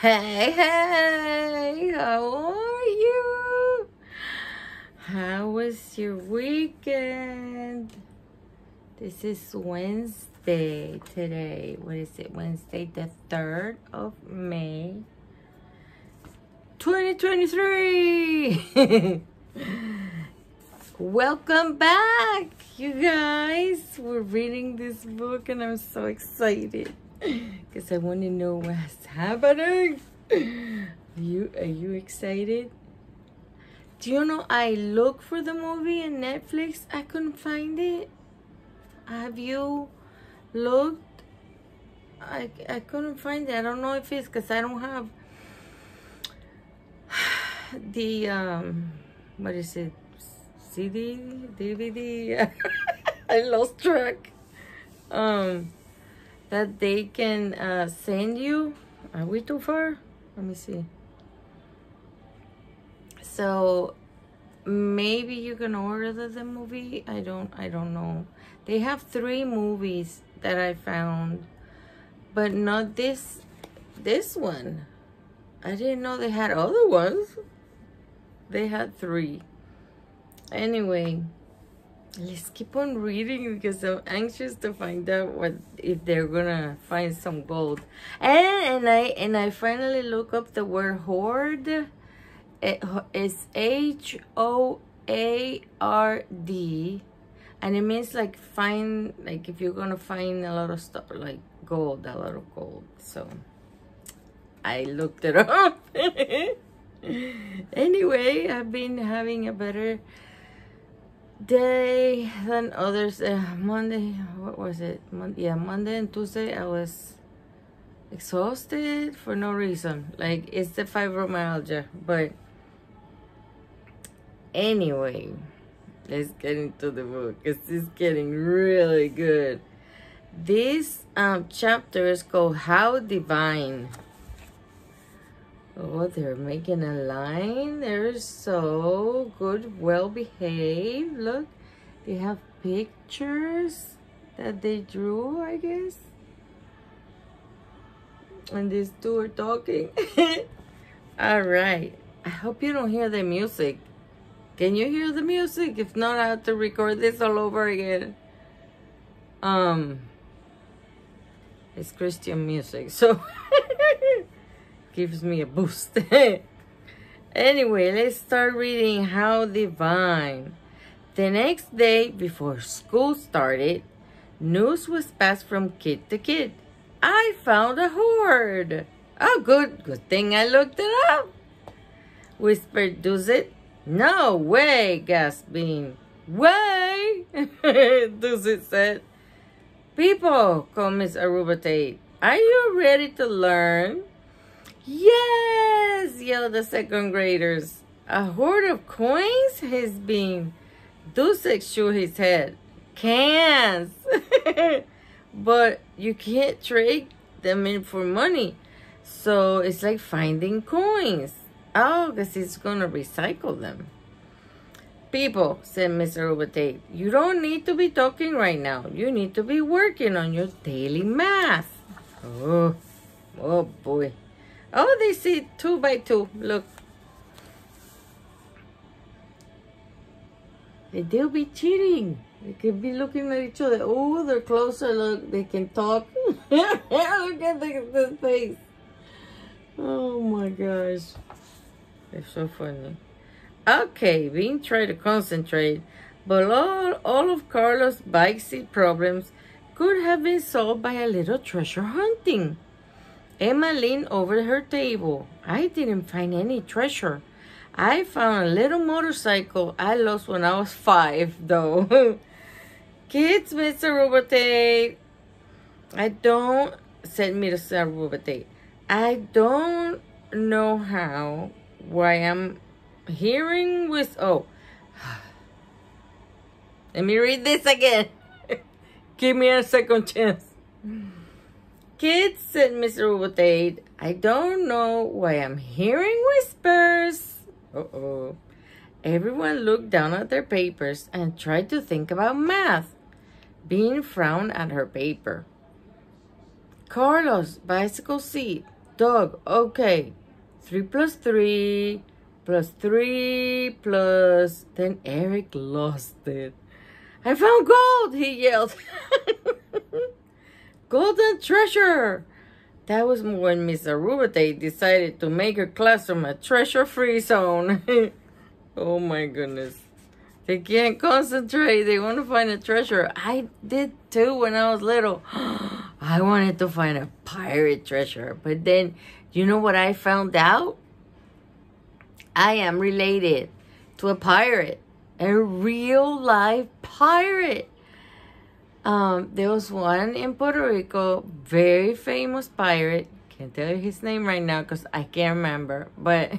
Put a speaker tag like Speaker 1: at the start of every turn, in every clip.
Speaker 1: Hey, hey, how are you? How was your weekend? This is Wednesday today. What is it? Wednesday the 3rd of May, 2023. Welcome back, you guys. We're reading this book and I'm so excited because I want to know what's happening. Are you excited? Do you know I looked for the movie on Netflix? I couldn't find it. Have you looked? I couldn't find it. I don't know if it's because I don't have the what is it? CD, DVD. I lost track. That they can send you. Are we too far? Let me see. So maybe you can order the movie. I don't know. They have 3 movies that I found, but not this one. I didn't know they had other ones. They had 3. Anyway, let's keep on reading because I'm anxious to find out if they're gonna find some gold. And I finally look up the word hoard. It's HOARD, and it means like find, like if you're gonna find a lot of stuff like gold, a lot of gold. So I looked it up. Anyway, I've been having a better day than others. Monday, what was it? Monday and Tuesday I was exhausted for no reason. Like it's the fibromyalgia. But anyway, let's get into the book because it's getting really good. This chapter is called How Divine. Oh, they're making a line. They're so good, well behaved. Look, they have pictures that they drew, I guess. And these 2 are talking. All right. I hope you don't hear the music. Can you hear the music? If not, I have to record this all over again. It's Christian music, so gives me a boost. Anyway, let's start reading How Divine. The next day, before school started, news was passed from kid to kid. I found a hoard. Oh, good thing I looked it up, whispered Duzit. No way, gasped Bean. Way, Duzit said. People, called Miss Arubatate. Are you ready to learn? Yes, yelled the 2nd graders. A hoard of coins? His Bean. Dusek shook his head. Cans. But you can't trade them in for money. So it's like finding coins. Oh, because he's going to recycle them. People, said Mr. Rubatate, you don't need to be talking right now. You need to be working on your daily math. Oh boy. Oh, they see 2 by 2. Look. They'll be cheating. They could be looking at each other. Oh, they're closer. Look, they can talk. Look at this face. Oh my gosh. They're so funny. Okay, Bean tried to concentrate, but all of Carlos' bike seat problems could have been solved by a little treasure hunting. Emma leaned over her table. I didn't find any treasure. I found a little motorcycle I lost when I was 5, though. Kids, Mr. Rubatate. Said Mr. Rubatate. I don't know why I'm hearing with, let me read this again. Give me a second chance. Kids, said Mr. Rubatate, I don't know why I'm hearing whispers. Uh-oh. Everyone looked down at their papers and tried to think about math. Bean frowned at her paper. Carlos, bicycle seat. dog. Okay. 3 plus 3 plus 3 plus... Then Eric lost it. I found gold, he yelled. Golden treasure. That was when Miss Arubate decided to make her classroom a treasure-free zone. Oh my goodness. They can't concentrate. They want to find a treasure. I did too when I was little. I wanted to find a pirate treasure. But then, you know what I found out? I am related to a pirate. A real life pirate. There was one in Puerto Rico, very famous pirate. Can't tell you his name right now because I can't remember. But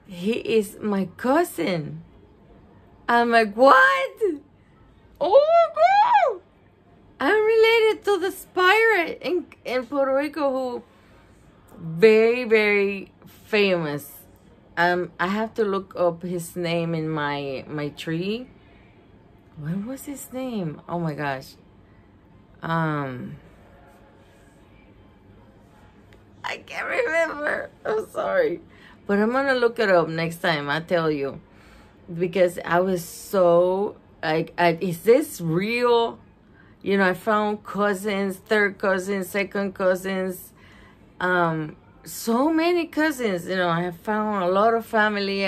Speaker 1: he is my cousin. I'm like, what? Oh, God. I'm related to this pirate in Puerto Rico who very, very famous. I have to look up his name in my tree. What was his name? Oh my gosh. I can't remember. I'm sorry. But I'm gonna look it up next time, I'll tell you. Because I was so like, is this real? You know, I found cousins, third cousins, second cousins, so many cousins. You know, I have found a lot of family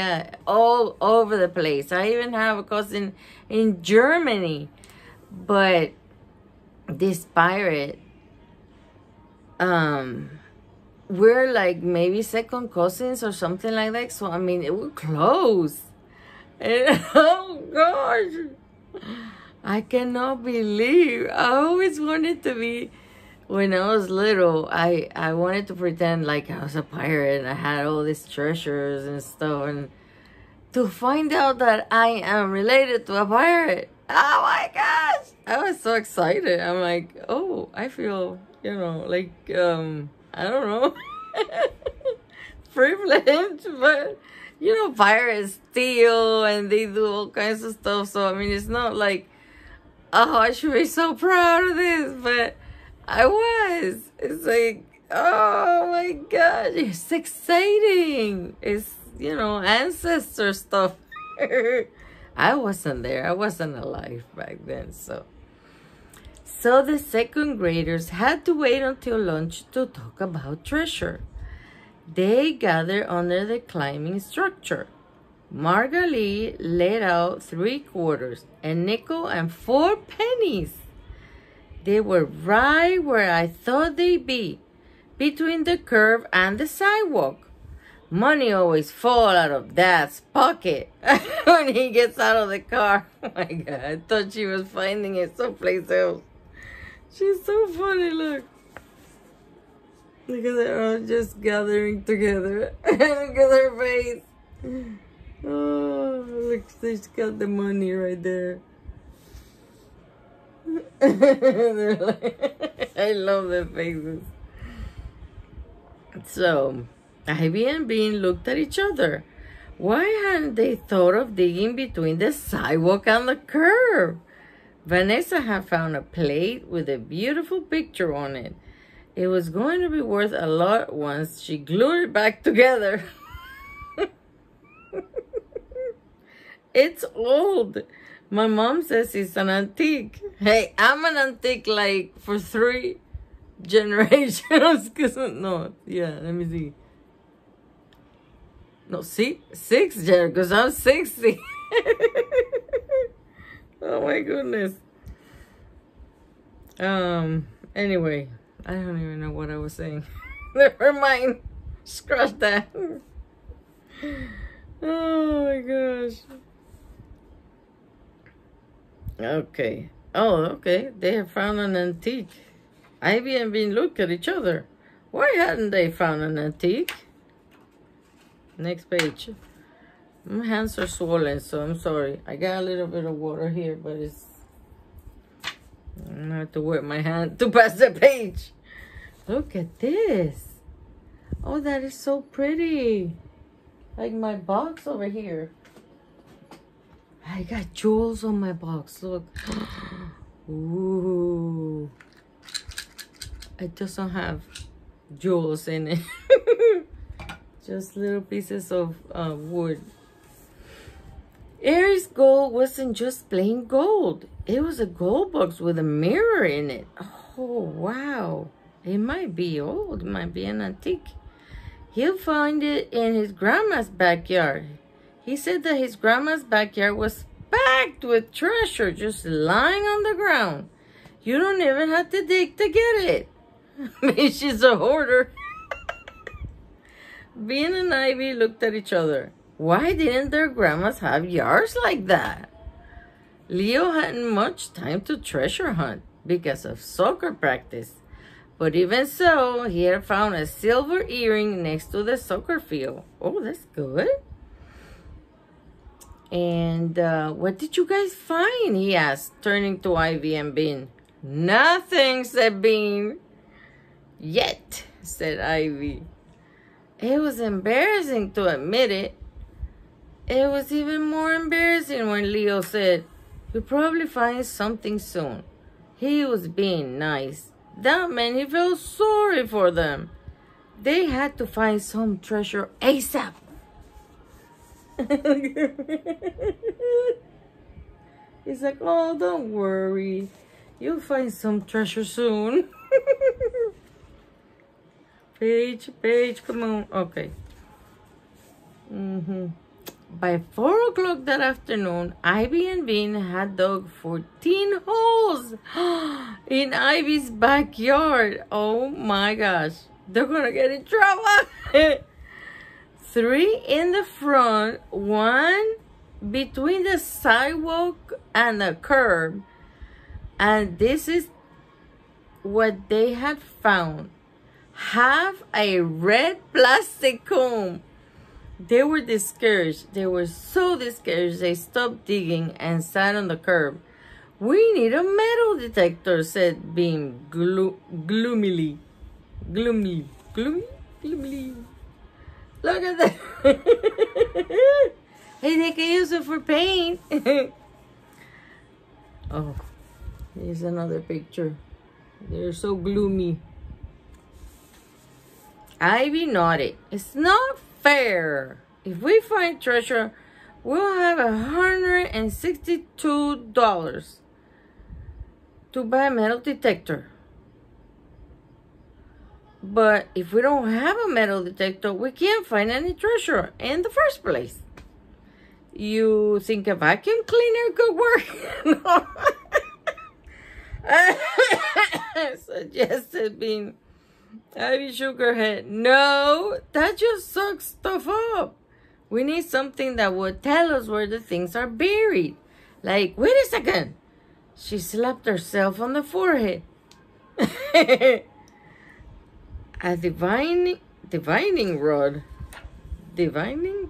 Speaker 1: all over the place. I even have a cousin in Germany. But this pirate, we're like maybe second cousins or something like that. So, I mean, it was close. And, oh, gosh. I cannot believe. I always wanted to be... When I was little, I wanted to pretend like I was a pirate and I had all these treasures and stuff. And to find out that I am related to a pirate, oh my gosh! I was so excited. I'm like, oh, I feel, you know, like, I don't know, privileged. But, you know, pirates steal and they do all kinds of stuff. So, I mean, it's not like, oh, I should be so proud of this, but... I was. It's like, oh my gosh, it's exciting. It's, you know, ancestor stuff. I wasn't there. I wasn't alive back then. So the second graders had to wait until lunch to talk about treasure. They gathered under the climbing structure. Margalie laid out 3 quarters, a nickel, and 4 pennies. They were right where I thought they'd be, between the curb and the sidewalk. Money always falls out of Dad's pocket when he gets out of the car. Oh my God, I thought she was finding it someplace else. She's so funny, look. Look at her all just gathering together. Look at her face. Oh, look, she's got the money right there. I love their faces. So, Ivy and Bean looked at each other. Why hadn't they thought of digging between the sidewalk and the curb? Vanessa had found a plate with a beautiful picture on it. It was going to be worth a lot once she glued it back together. It's old. My mom says it's an antique. Hey, I'm an antique like for 3 generations. No, yeah, let me see. No, 6 generations, because I'm 60. Oh my goodness. Anyway, I don't even know what I was saying. Never mind. Scratch that. Oh my gosh. Okay. Oh, okay. They have found an antique. Ivy and Bean looked at each other. Why hadn't they found an antique? Next page. My hands are swollen, so I'm sorry. I got a little bit of water here, but it's... I'm gonna have to wet my hand to pass the page. Look at this. Oh, that is so pretty. Like my box over here. I got jewels on my box. Look. Ooh. It doesn't have jewels in it. Just little pieces of wood. Aries gold wasn't just plain gold. It was a gold box with a mirror in it. Oh, wow. It might be old. It might be an antique. He'll find it in his grandma's backyard. He said that his grandma's backyard was packed with treasure just lying on the ground. You don't even have to dig to get it. Maybe she's a hoarder. Bean and Ivy looked at each other. Why didn't their grandmas have yards like that? Leo hadn't much time to treasure hunt because of soccer practice. But even so, he had found a silver earring next to the soccer field. Oh, that's good. And what did you guys find? He asked, turning to Ivy and Bean. Nothing, said Bean. Yet, said Ivy. It was embarrassing to admit it. It was even more embarrassing when Leo said, you'll probably find something soon. He was being nice. That meant he felt sorry for them. They had to find some treasure ASAP. He's like, oh, don't worry. You'll find some treasure soon. Paige, come on. Okay. By 4 o'clock that afternoon, Ivy and Bean had dug 14 holes in Ivy's backyard. Oh my gosh. They're gonna get in trouble. 3 in the front, 1 between the sidewalk and the curb. And this is what they had found. Half a red plastic comb. They were discouraged. They were so discouraged they stopped digging and sat on the curb. We need a metal detector, said Bean gloomily. Gloomily. Look at that. Hey, they can use it for paint. Oh, here's another picture. They're so gloomy. Ivy nodded. It's not fair. If we find treasure, we'll have $162 to buy a metal detector. But if we don't have a metal detector, we can't find any treasure in the first place. You think a vacuum cleaner could work? No. Suggested Bean. Ivy shook her head. No, that just sucks stuff up. We need something that would tell us where the things are buried. Like, wait a second. She slapped herself on the forehead. A divining rod. Divining.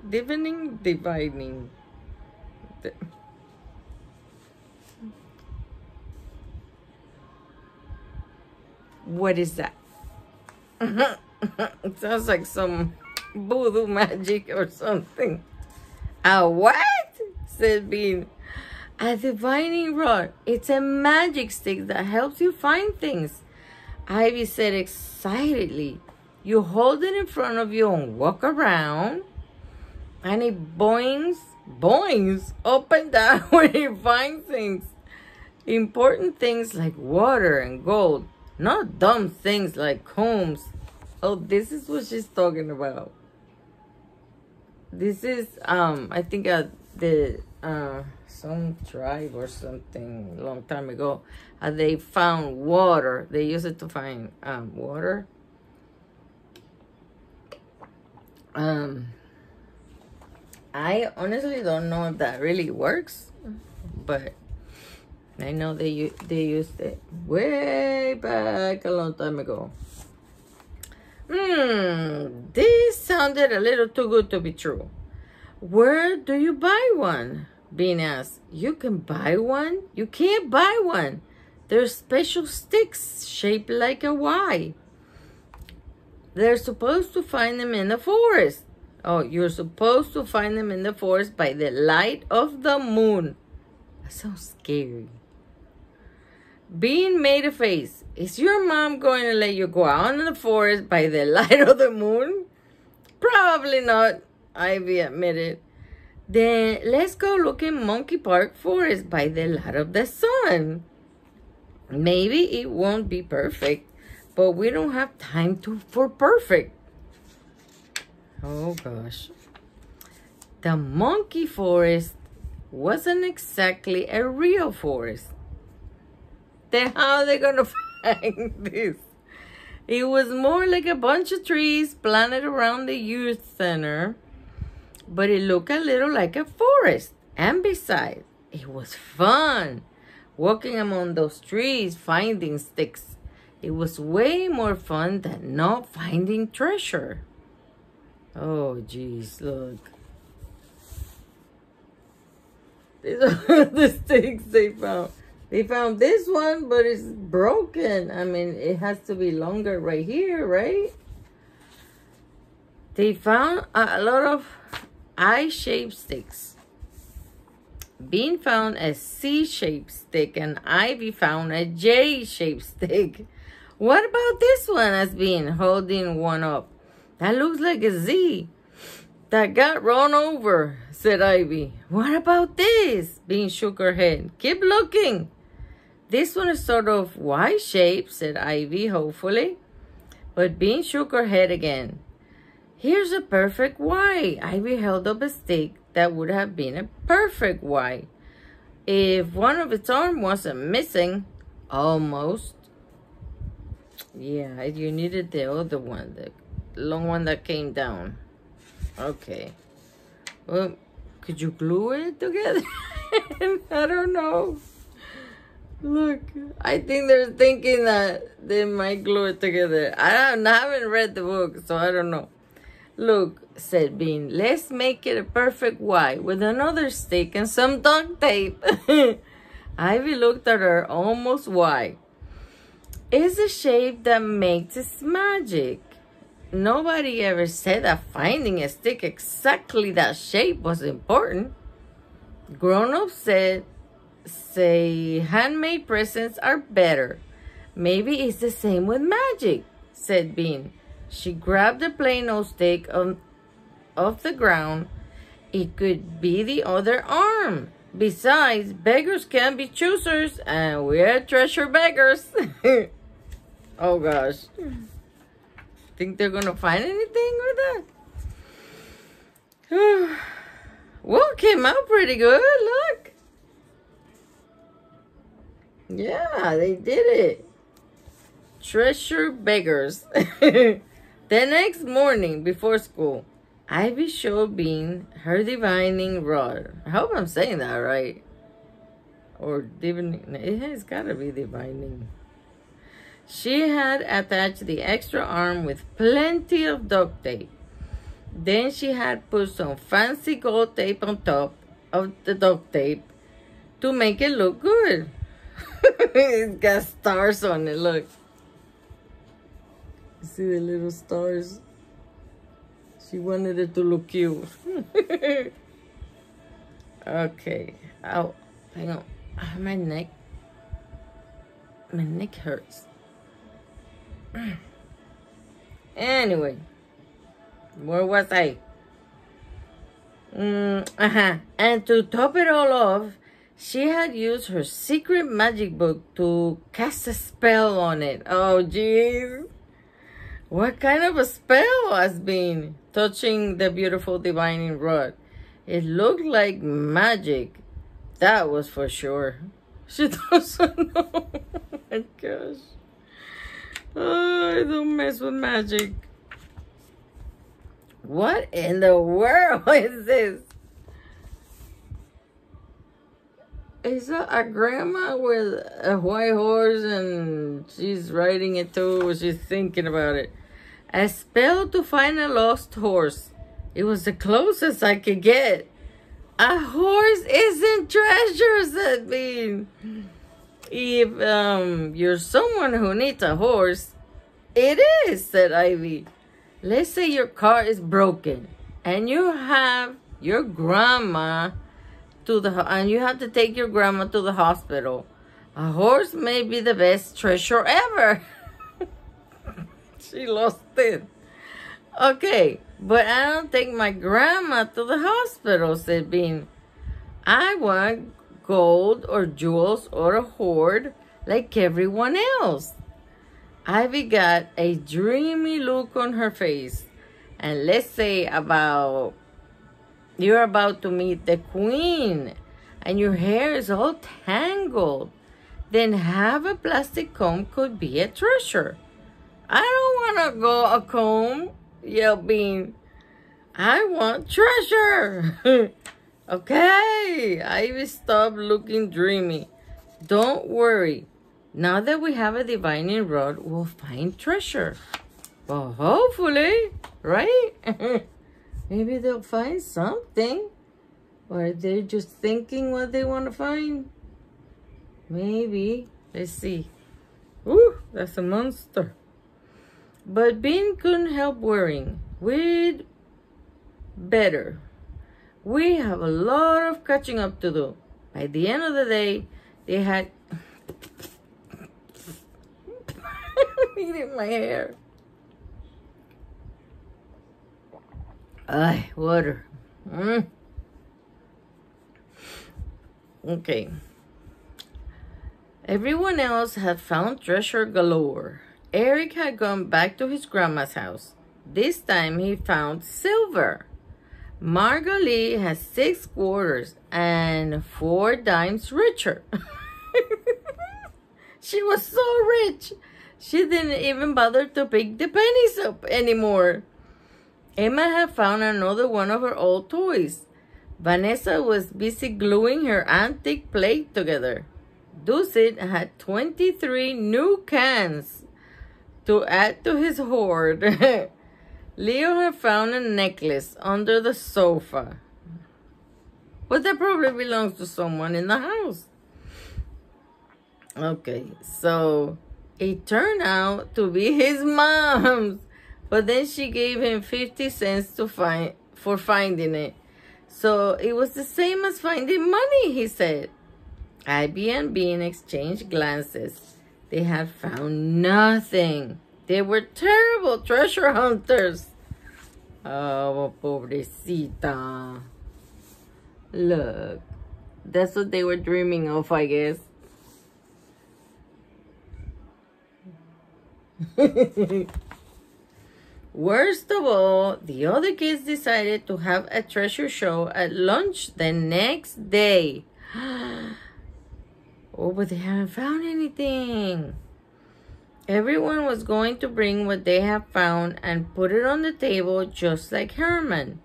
Speaker 1: What is that? It sounds like some voodoo magic or something. A what? Said Bean. A divining rod. It's a magic stick that helps you find things. Ivy said excitedly. You hold it in front of you and walk around, and it boings up and down when you find things. Important things like water and gold. Not dumb things like combs. Oh, this is what she's talking about. This is, I think some tribe or something a long time ago. They found water. They used it to find water. I honestly don't know if that really works, but I know they used it way back a long time ago. This sounded a little too good to be true. Where do you buy one? Bean asked. You can buy one? You can't buy one. There's special sticks shaped like a Y. They're supposed to find them in the forest. Oh, you're supposed to find them in the forest by the light of the moon. That sounds scary. Bean made a face. Is your mom going to let you go out in the forest by the light of the moon? Probably not, Ivy admitted. Then let's go look in Monkey Park Forest by the light of the sun. Maybe it won't be perfect, but we don't have time for perfect. Oh gosh. The monkey forest wasn't exactly a real forest. Then how are they gonna find this? It was more like a bunch of trees planted around the youth center, but it looked a little like a forest. And besides, it was fun walking among those trees, finding sticks. It was way more fun than not finding treasure. Oh, geez, look. These are the sticks they found. They found this one, but it's broken. I mean, it has to be longer right here, right? They found a lot of eye-shaped sticks. Bean found a C-shaped stick, and Ivy found a J-shaped stick. What about this one? As Bean holding one up. That looks like a Z. That got run over, said Ivy. What about this? Bean shook her head. Keep looking. This one is sort of Y-shaped, said Ivy, hopefully. But Bean shook her head again. Here's a perfect Y. Ivy held up a stick that would have been a perfect Y if one of its arms wasn't missing. Almost. Yeah, you needed the other one, the long one that came down. Okay. Well, could you glue it together? I don't know. Look, I think they're thinking that they might glue it together. I haven't read the book, so I don't know. Look, said Bean, let's make it a perfect Y with another stick and some duct tape. Ivy looked at her almost Y. It's a shape that makes its magic. Nobody ever said that finding a stick exactly that shape was important. Grown-ups say handmade presents are better. Maybe it's the same with magic, said Bean. She grabbed the plain old stick off the ground. It could be the other arm. Besides, beggars can be choosers, and we're treasure beggars. Oh gosh. Think they're gonna find anything with that? Well, it came out pretty good. Look. Yeah, they did it. Treasure beggars. The next morning before school, Ivy showed Bean her divining rod. I hope I'm saying that right. Or divining. It's gotta be divining. She had attached the extra arm with plenty of duct tape. Then she had put some fancy gold tape on top of the duct tape to make it look good. It's got stars on it, look. See the little stars? She wanted it to look cute. Okay. Oh, hang on. My neck hurts. Anyway, where was I? And to top it all off, she had used her secret magic book to cast a spell on it. Oh, jeez. What kind of a spell has been touching the beautiful divining rod? It looked like magic. That was for sure. She doesn't know. Oh my gosh. Oh, I don't mess with magic. What in the world is this? Is that a grandma with a white horse and she's riding it too? She's thinking about it. A spell to find a lost horse. It was the closest I could get. A horse isn't treasure, said Bean. If you're someone who needs a horse, it is, said Ivy. Let's say your car is broken and you have your grandma and you have to take your grandma to the hospital. A horse may be the best treasure ever. She lost it. Okay, but I don't take my grandma to the hospital, said Bean. I want gold or jewels or a hoard like everyone else. Ivy got a dreamy look on her face. And let's say you're about to meet the queen and your hair is all tangled. Then have a plastic comb could be a treasure. I don't want to go a comb, yelled Bean. I want treasure. Okay, Ivy stopped looking dreamy. Don't worry. Now that we have a divining rod, we'll find treasure. Well, hopefully, right? Maybe they'll find something. Or they're just thinking what they want to find. Maybe. Let's see. Ooh, that's a monster. But Bean couldn't help worrying. We'd better. We have a lot of catching up to do. By the end of the day, they had... eating my hair. Water. Okay. Everyone else had found treasure galore. Eric had gone back to his grandma's house. This time he found silver. Margot has 6 quarters and 4 dimes richer. She was so rich. She didn't even bother to pick the pennies up anymore. Emma had found another one of her old toys. Vanessa was busy gluing her antique plate together. Dusit had 23 new cans to add to his hoard. Leo had found a necklace under the sofa. But that probably belongs to someone in the house. Okay, so it turned out to be his mom's. But then she gave him 50 cents for finding it. So it was the same as finding money, he said. Ivy and Bean exchanged glances. They had found nothing. They were terrible treasure hunters. Oh, pobrecita. Look, that's what they were dreaming of, I guess. Worst of all, the other kids decided to have a treasure show at lunch the next day. Oh, but they haven't found anything. Everyone was going to bring what they have found and put it on the table just like Herman.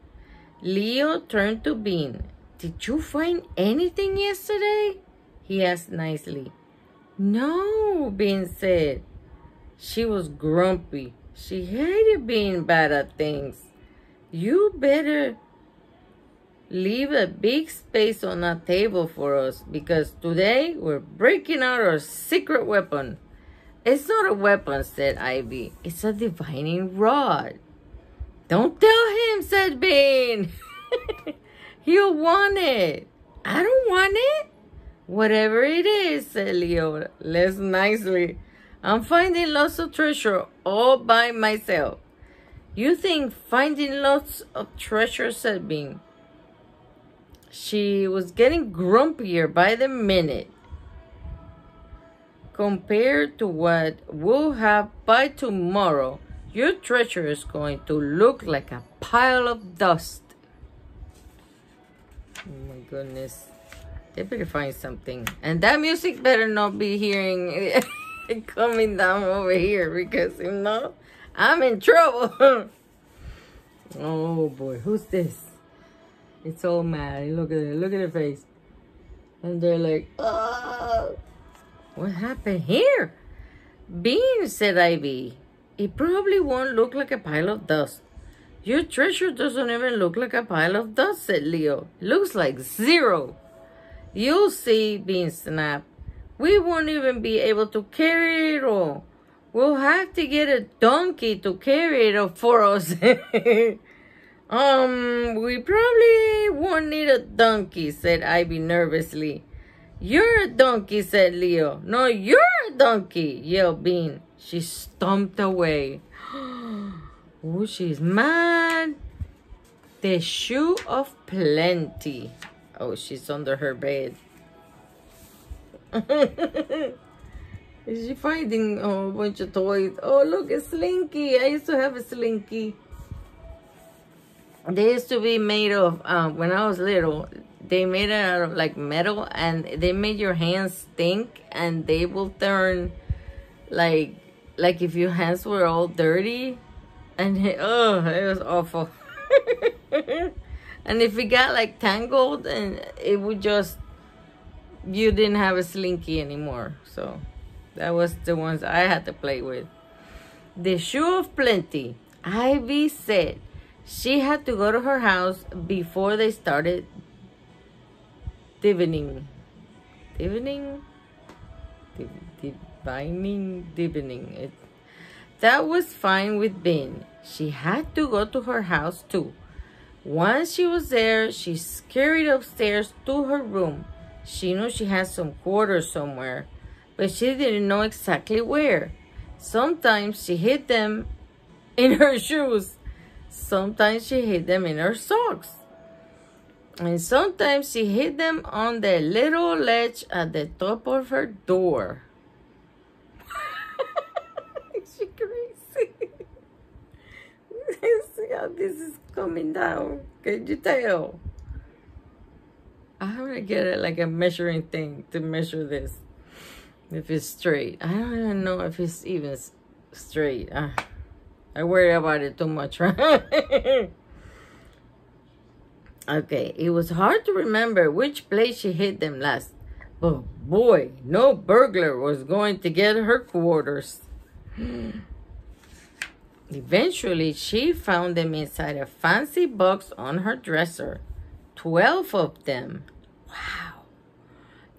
Speaker 1: Leo turned to Bean. Did you find anything yesterday? He asked nicely. No, Bean said. She was grumpy. She hated being bad at things. You better leave a big space on that table for us because today we're breaking out our secret weapon. It's not a weapon, said Ivy. It's a divining rod. Don't tell him, said Bean. He'll want it. I don't want it. Whatever it is, said Leo, less nicely. I'm finding lots of treasure all by myself. You think finding lots of treasure, said Bean. She was getting grumpier by the minute. Compared to what we'll have by tomorrow, your treasure is going to look like a pile of dust. Oh my goodness. They better find something. And that music better not be hearing coming down over here because if not, I'm in trouble. Oh boy, who's this? It's all mad. Look at it. Look at her face. And they're like, oh. What happened here? Bean, said Ivy. It probably won't look like a pile of dust. Your treasure doesn't even look like a pile of dust, said Leo. It looks like 0. You'll see, Bean snapped. We won't even be able to carry it all. We'll have to get a donkey to carry it up for us. We probably won't need a donkey, said Ivy nervously. You're a donkey, said Leo. No, you're a donkey, yelled Bean. She stomped away. Oh, she's mad. The shoe of plenty. Oh, she's under her bed. Is she finding a bunch of toys? Oh, look, a Slinky. I used to have a Slinky. They used to be made of, when I was little, they made it out of like metal, and they made your hands stink, and they will turn like if your hands were all dirty, and it was awful. And if it got like tangled, and it would just, you didn't have a Slinky anymore. So that was the ones I had to play with. The shoe of plenty. Ivy said she had to go to her house before they started divining. That was fine with Ben. She had to go to her house too. Once she was there, she scurried upstairs to her room. She knew she had some quarters somewhere, but she didn't know exactly where. Sometimes she hid them in her shoes. Sometimes she hid them in her socks. And sometimes she hid them on the little ledge at the top of her door. Is she crazy? See how this is coming down. Can you tell? I'm gonna get it like a measuring thing to measure this. If it's straight. I don't even know if it's even straight. I worry about it too much, right? Okay, it was hard to remember which place she hid them last. But boy, no burglar was going to get her quarters. Eventually, she found them inside a fancy box on her dresser. 12 of them. Wow.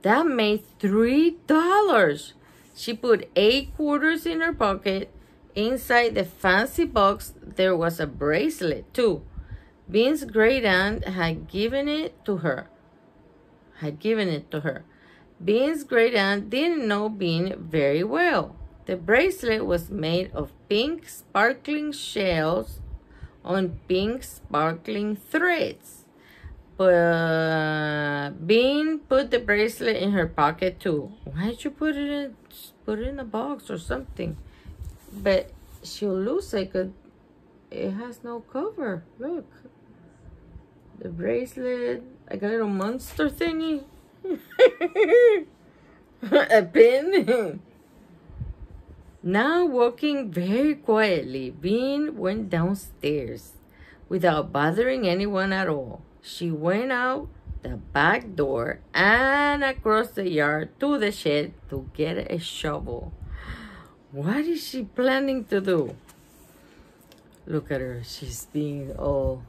Speaker 1: That made $3. She put 8 quarters in her pocket. Inside the fancy box, there was a bracelet, too. Bean's great aunt had given it to her. Bean's great aunt didn't know Bean very well. The bracelet was made of pink sparkling shells on pink sparkling threads. But Bean put the bracelet in her pocket too. Why did you put it in a box or something? But she'll lose it because it has no cover. Look. The bracelet, like a little monster thingy. A pin. Now walking very quietly, Bean went downstairs without bothering anyone at all. She went out the back door and across the yard to the shed to get a shovel. What is she planning to do? Look at her. She's being all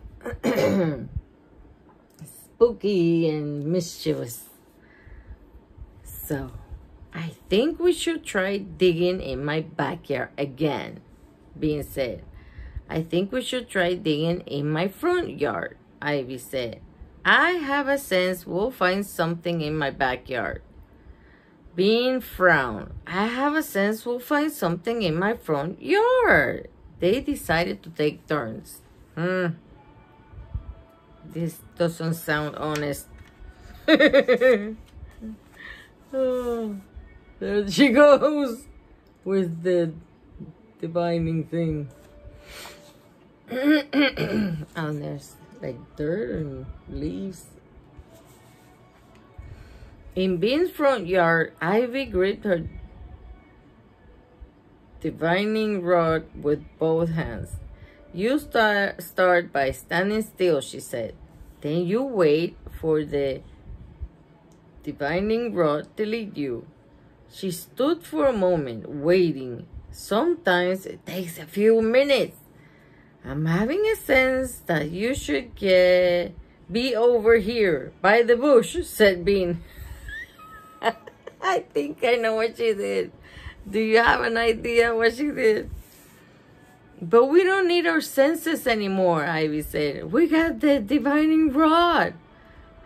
Speaker 1: spooky and mischievous. So, I think we should try digging in my backyard again, Bean said. I think we should try digging in my front yard, Ivy said. I have a sense we'll find something in my backyard. Bean frowned. I have a sense we'll find something in my front yard. They decided to take turns. This doesn't sound honest. Oh, there she goes with the divining thing. And there's like dirt and leaves. In Bean's front yard, Ivy gripped her divining rod with both hands. You start by standing still, she said. Then you wait for the divining rod to lead you. She stood for a moment, waiting. Sometimes it takes a few minutes. I'm having a sense that you should be over here by the bush, said Bean. I think I know what she did. Do you have an idea what she did? But we don't need our senses anymore, Ivy said. We got the divining rod.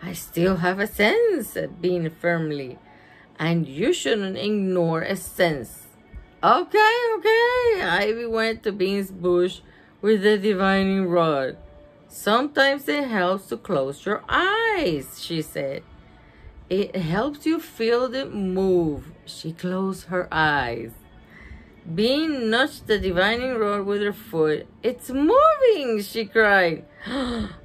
Speaker 1: I still have a sense, said Bean firmly. And you shouldn't ignore a sense. Okay, okay. Ivy went to Bean's bush with the divining rod. Sometimes it helps to close your eyes, she said. It helps you feel them move. She closed her eyes. Bean nudged the divining rod with her foot. It's moving, she cried.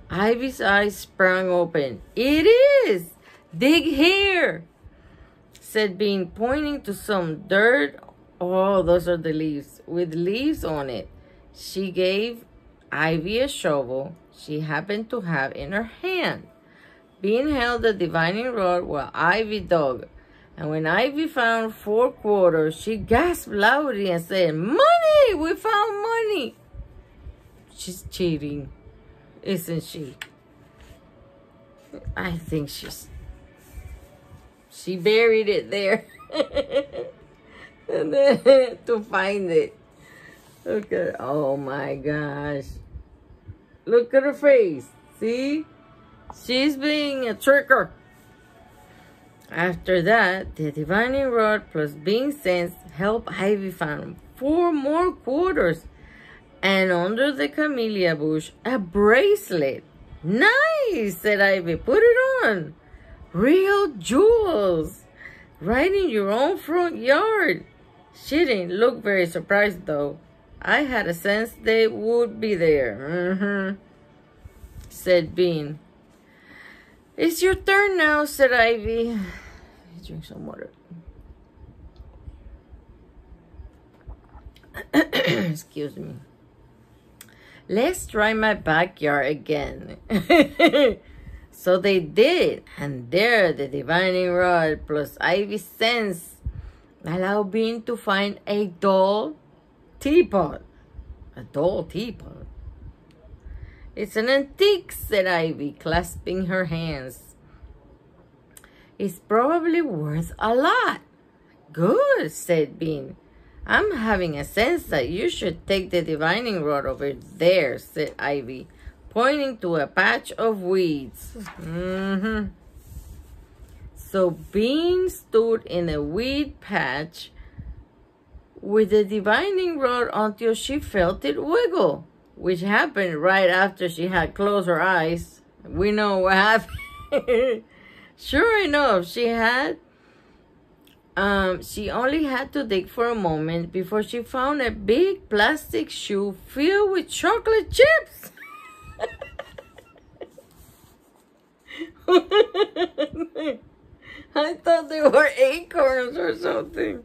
Speaker 1: Ivy's eyes sprang open. It is! Dig here, said Bean, pointing to some dirt. Oh, those are the leaves, with leaves on it. She gave Ivy a shovel she happened to have in her hand. Bean held the divining rod while Ivy dug. And when Ivy found 4 quarters, she gasped loudly and said, Money! We found money! She's cheating, isn't she? I think she buried it there. And then to find it. Okay. Oh my gosh. Look at her face. See? She's being a tricker. After that, the divining rod plus Bean's sense helped Ivy find 4 more quarters. And under the camellia bush, a bracelet. Nice, said Ivy. Put it on. Real jewels. Right in your own front yard. She didn't look very surprised, though. I had a sense they would be there. Said Bean. It's your turn now, said Ivy. Drink some water. Excuse me. Let's try my backyard again. So they did, and there the divining rod plus Ivy's sense allowed Bean to find a doll teapot. A doll teapot. It's an antique, said Ivy, clasping her hands. It's probably worth a lot. Good, said Bean. I'm having a sense that you should take the divining rod over there, said Ivy, pointing to a patch of weeds. So Bean stood in a weed patch with the divining rod until she felt it wiggle, which happened right after she had closed her eyes. We know what happened. Sure enough, she only had to dig for a moment before she found a big plastic shoe filled with chocolate chips. I thought they were acorns or something.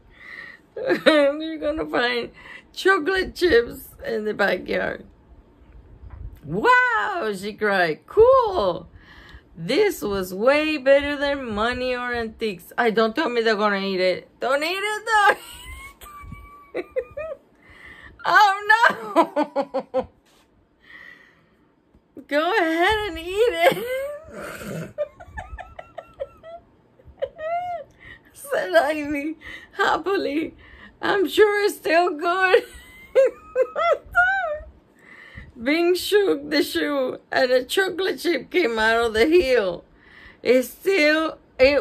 Speaker 1: You're gonna find chocolate chips in the backyard. Wow, she cried. Cool. This was way better than money or antiques. Don't tell me they're gonna eat it. Don't eat it, don't eat it. Oh no. Go ahead and eat it. Said Ivy happily. I'm sure it's still good. Bing shook the shoe and a chocolate chip came out of the heel. It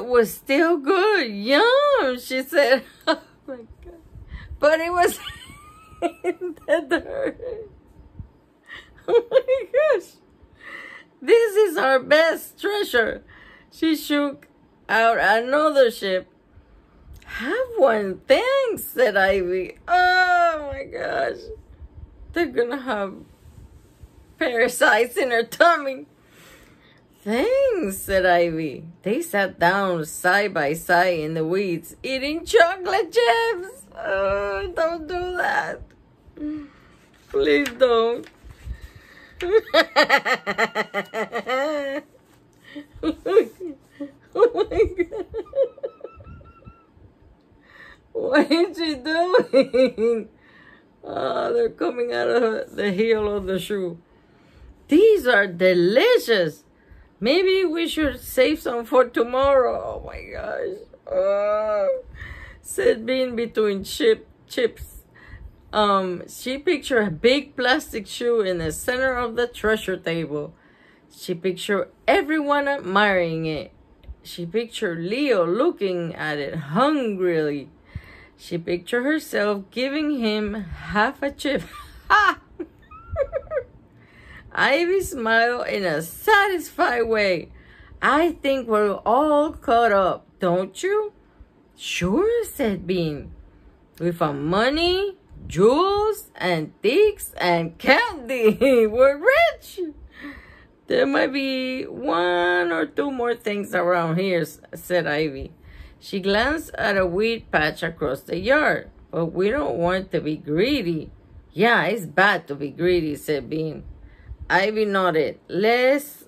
Speaker 1: was still good. Yum, she said. Oh my God. But it was in the dirt. Oh my gosh. This is our best treasure. She shook out another chip. Have one, thanks, said Ivy. Oh my gosh. They're gonna have parasites in her tummy. Thanks, said Ivy. They sat down side by side in the weeds, eating chocolate chips. Oh, don't do that. Please don't. Oh my God. What is she doing? Oh, they're coming out of the heel of the shoe. These are delicious. Maybe we should save some for tomorrow. Oh my gosh. Oh, said Bean between chips. She pictured a big plastic shoe in the center of the treasure table. She pictured everyone admiring it. She pictured Leo looking at it hungrily. She pictured herself giving him half a chip. Ha! Ivy smiled in a satisfied way. I think we're all caught up, don't you? Sure, said Bean. We found money, jewels, antiques, and candy. We're rich. There might be one or two more things around here, said Ivy. She glanced at a weed patch across the yard. But we don't want to be greedy. Yeah, it's bad to be greedy, said Bean. Ivy nodded. Let's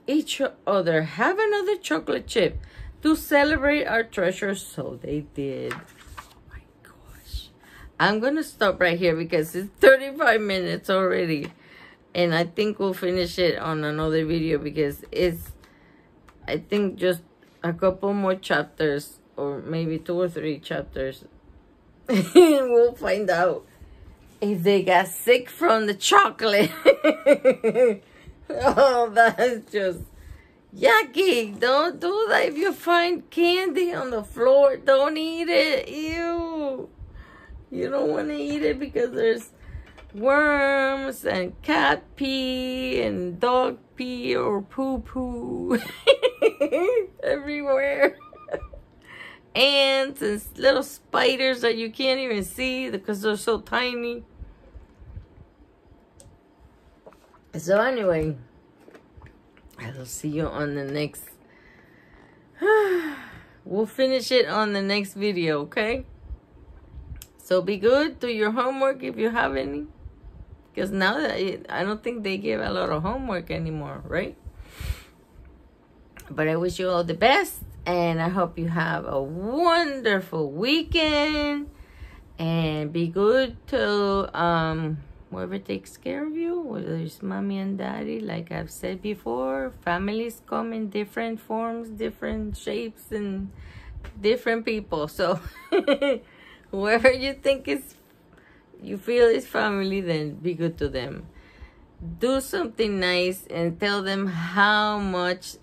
Speaker 1: each other have another chocolate chip to celebrate our treasure. So they did. Oh my gosh. I'm going to stop right here because it's 35 minutes already. And I think we'll finish it on another video because it's, I think, just a couple more chapters or maybe 2 or 3 chapters. We'll find out if they got sick from the chocolate. Oh, that's just yucky. Don't do that. If you find candy on the floor, don't eat it. Ew. You don't want to eat it because there's worms and cat pee and dog pee or poo-poo everywhere. Ants and little spiders that you can't even see because they're so tiny. So anyway, I'll see you on the next. We'll finish it on the next video, okay? So be good. Do your homework if you have any. Because now that I don't think they give a lot of homework anymore, right? But I wish you all the best. And I hope you have a wonderful weekend. And be good to whoever takes care of you. Whether it's mommy and daddy. Like I've said before. Families come in different forms, different shapes, and different people. So whoever you think you feel is family, then be good to them. Do something nice and tell them how much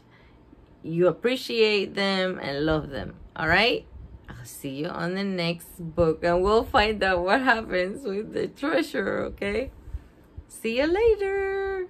Speaker 1: you appreciate them and love them. All right? I'll see you on the next book and we'll find out what happens with the treasure, okay? See you later.